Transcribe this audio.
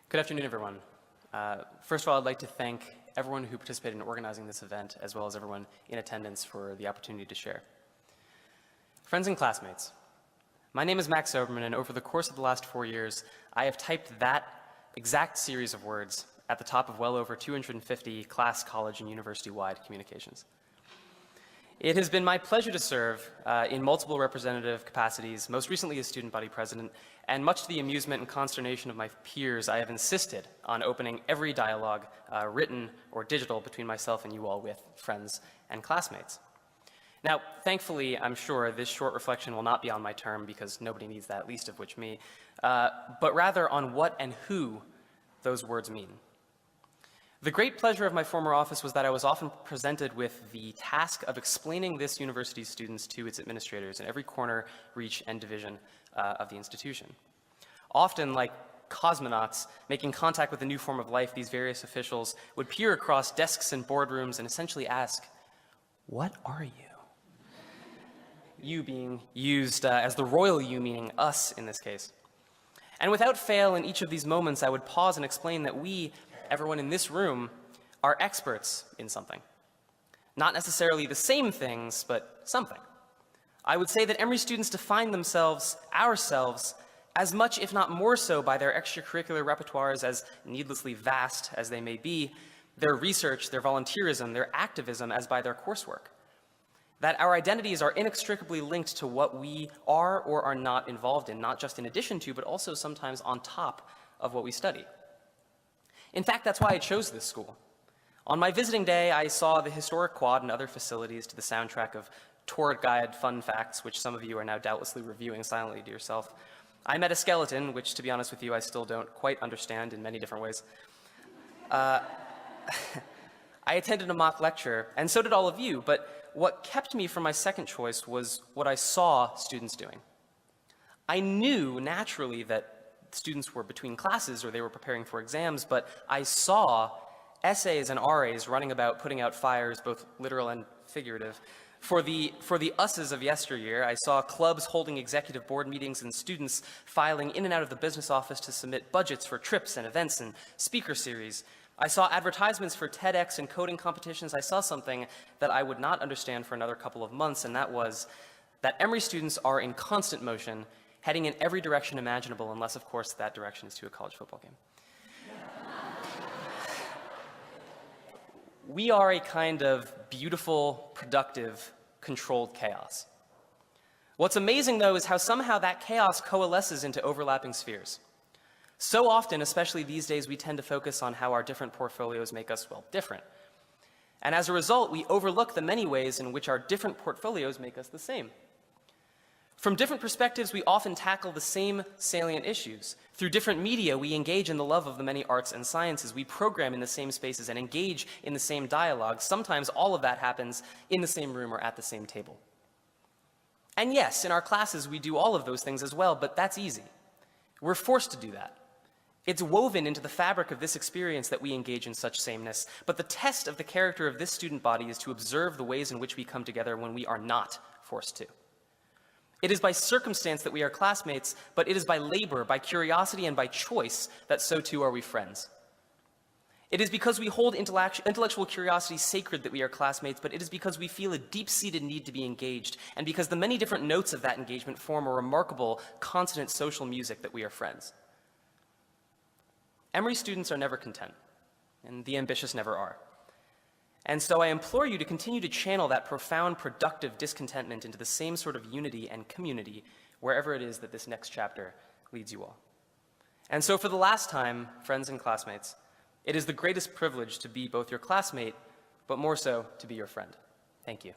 Good afternoon, everyone. First of all, I'd like to thank everyone who participated in organizing this event, as well as everyone in attendance for the opportunity to share. Friends and classmates, my name is Max Zoberman, and over the course of the last 4 years, I have typed that exact series of words at the top of well over 250 class, college, and university-wide communications. It has been my pleasure to serve in multiple representative capacities, most recently as student body president, and much to the amusement and consternation of my peers, I have insisted on opening every dialogue, written or digital, between myself and you all with friends and classmates. Now, thankfully, I'm sure this short reflection will not be on my term because nobody needs that, least of which me, but rather on what and who those words mean. The great pleasure of my former office was that I was often presented with the task of explaining this university's students to its administrators in every corner, reach, and division of the institution. Often, like cosmonauts making contact with a new form of life, these various officials would peer across desks and boardrooms and essentially ask, "What are you?" You being used as the royal you, meaning us in this case. And without fail, in each of these moments, I would pause and explain that we, everyone in this room, are experts in something. Not necessarily the same things, but something. I would say that Emory students define themselves, ourselves, as much, if not more so, by their extracurricular repertoires, as needlessly vast as they may be, their research, their volunteerism, their activism, as by their coursework. That our identities are inextricably linked to what we are or are not involved in, not just in addition to, but also sometimes on top of what we study. In fact, that's why I chose this school. On my visiting day, I saw the historic quad and other facilities to the soundtrack of tour guide fun facts, which some of you are now doubtlessly reviewing silently to yourself. I met a skeleton, which, to be honest with you, I still don't quite understand in many different ways. I attended a mock lecture, and so did all of you, but what kept me from my second choice was what I saw students doing. I knew naturally that students were between classes or they were preparing for exams, but I saw SAs and RAs running about putting out fires, both literal and figurative. For the us's of yesteryear, I saw clubs holding executive board meetings and students filing in and out of the business office to submit budgets for trips and events and speaker series. I saw advertisements for TEDx and coding competitions. I saw something that I would not understand for another couple of months, and that was that Emory students are in constant motion, heading in every direction imaginable, unless, of course, that direction is to a college football game. We are a kind of beautiful, productive, controlled chaos. What's amazing, though, is how somehow that chaos coalesces into overlapping spheres. So often, especially these days, we tend to focus on how our different portfolios make us, well, different. And as a result, we overlook the many ways in which our different portfolios make us the same. From different perspectives, we often tackle the same salient issues. Through different media, we engage in the love of the many arts and sciences. We program in the same spaces and engage in the same dialogue. Sometimes all of that happens in the same room or at the same table. And yes, in our classes, we do all of those things as well, but that's easy. We're forced to do that. It's woven into the fabric of this experience that we engage in such sameness. But the test of the character of this student body is to observe the ways in which we come together when we are not forced to. It is by circumstance that we are classmates, but it is by labor, by curiosity, and by choice that so too are we friends. It is because we hold intellectual curiosity sacred that we are classmates, but it is because we feel a deep-seated need to be engaged, and because the many different notes of that engagement form a remarkable, consonant social music that we are friends. Emory students are never content, and the ambitious never are. And so I implore you to continue to channel that profound, productive discontentment into the same sort of unity and community wherever it is that this next chapter leads you all. And so for the last time, friends and classmates, it is the greatest privilege to be both your classmate, but more so to be your friend. Thank you.